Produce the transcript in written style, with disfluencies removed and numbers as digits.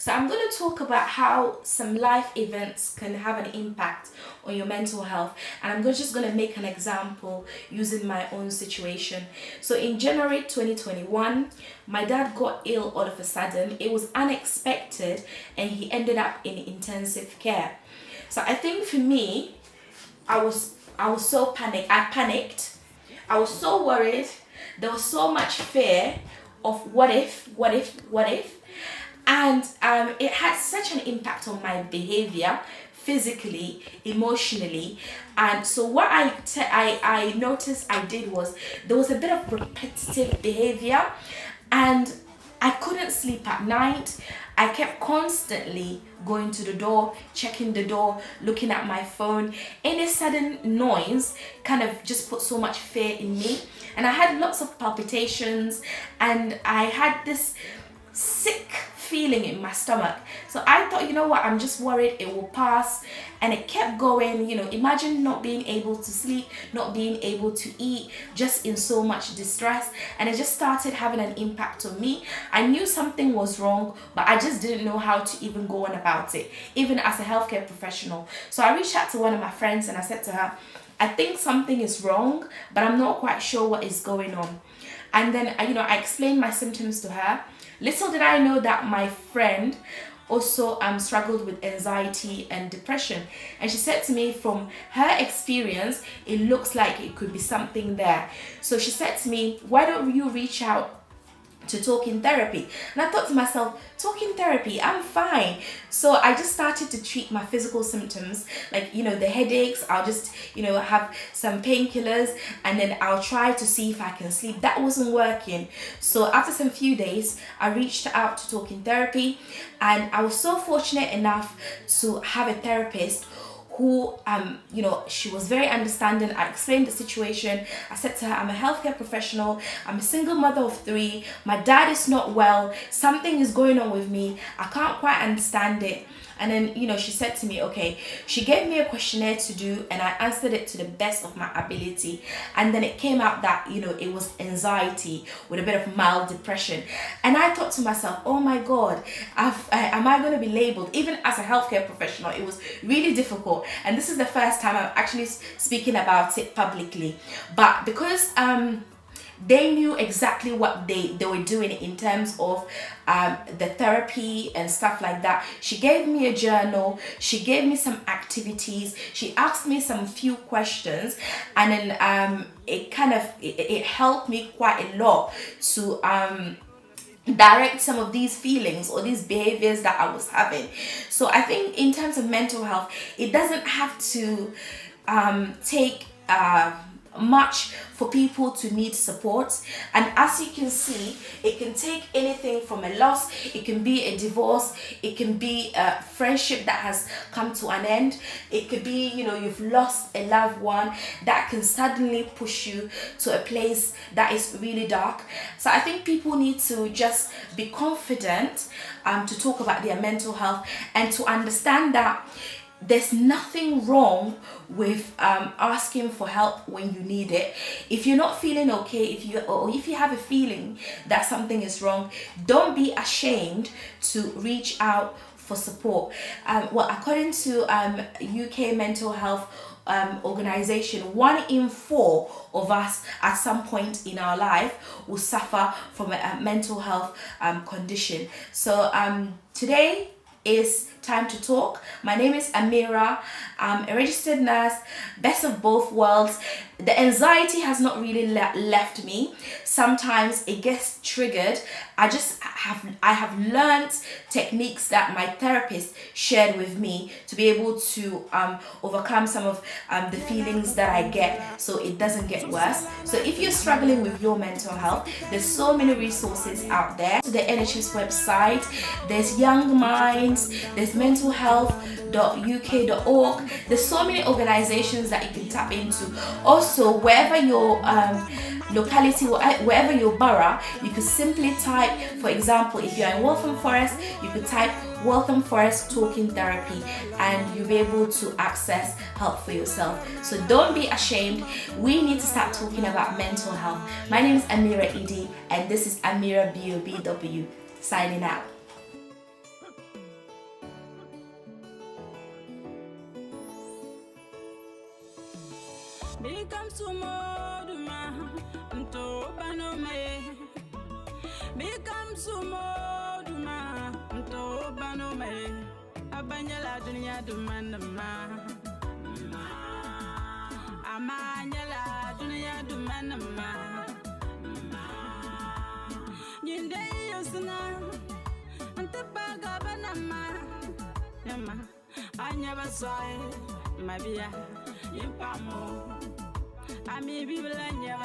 So I'm going to talk about how some life events can have an impact on your mental health, and just going to make an example using my own situation. So in January 2021, my dad got ill all of a sudden. It was unexpected and he ended up in intensive care. So I think for me, I was so panicked. I panicked. I was so worried. There was so much fear of what if, and it had such an impact on my behavior, physically, emotionally. And so what I noticed I did was there was a bit of repetitive behavior, and I couldn't sleep at night. I kept constantly going to the door, checking the door, looking at my phone. Any sudden noise kind of just put so much fear in me. And I had lots of palpitations, and I had this sick feeling in my stomach. So I thought, you know what, I'm just worried it will pass. And it kept going. Imagine not being able to sleep, not being able to eat, just in so much distress. And it just started having an impact on me. I knew something was wrong, but I just didn't know how to even go on about it, even as a healthcare professional. So I reached out to one of my friends and I said to her, I think something is wrong, but I'm not quite sure what is going on. And then I explained my symptoms to her. Little did I know that my friend also struggled with anxiety and depression. And she said to me, from her experience, it looks like it could be something there. So she said to me, why don't you reach out to talking therapy? And I thought to myself, talking therapy, I'm fine. So I just started to treat my physical symptoms, like the headaches. I'll just have some painkillers, and then I'll try to see if I can sleep. That wasn't working. So after some few days, I reached out to talking therapy, and I was so fortunate enough to have a therapist who she was very understanding. I explained the situation. I said to her, I'm a healthcare professional, I'm a single mother of 3, my dad is not well, something is going on with me, I can't quite understand it. And then she said to me, okay, she gave me a questionnaire to do, and I answered it to the best of my ability. And then it came out that it was anxiety with a bit of mild depression. And I thought to myself, oh my god, am I going to be labeled? Even as a healthcare professional, it was really difficult. And this is the first time I'm actually speaking about it publicly. But because they knew exactly what they were doing in terms of the therapy and stuff like that. She gave me a journal, she gave me some activities, she asked me some few questions, and then it helped me quite a lot to direct some of these feelings or these behaviors that I was having. So I think in terms of mental health, it doesn't have to take much for people to need support. And as you can see, it can take anything from a loss, it can be a divorce, it can be a friendship that has come to an end, it could be you've lost a loved one that can suddenly push you to a place that is really dark. So I think people need to just be confident to talk about their mental health, and to understand that there's nothing wrong with asking for help when you need it. If you're not feeling okay, if you have a feeling that something is wrong, don't be ashamed to reach out for support. According to UK mental health organization, 1 in 4 of us at some point in our life will suffer from a mental health condition. So today is time to talk. My name is Amira. I'm a registered nurse, best of both worlds. The anxiety has not really left me. Sometimes it gets triggered. I have learned techniques that my therapist shared with me to be able to overcome some of the feelings that I get, so it doesn't get worse. So if you're struggling with your mental health, there's so many resources out there. The NHS website, there's Young Minds, there's mentalhealth.uk.org. There's so many organizations that you can tap into. Also, wherever your locality, wherever your borough, you could simply type, for example, if you're in Waltham Forest, you could type Waltham Forest Talking Therapy, and you'll be able to access help for yourself. So don't be ashamed. We need to start talking about mental health. My name is Amira Idi, and this is Amira BOBW, signing out. Become sumo duma Mto bano me Become sumo duma Mto bano me Abanyala dunia dumanama Amanyala dunia dumanama Nyinde yosna Antabaga banama Yama Anya baswae Mabia Yimpamo Ami bibla nya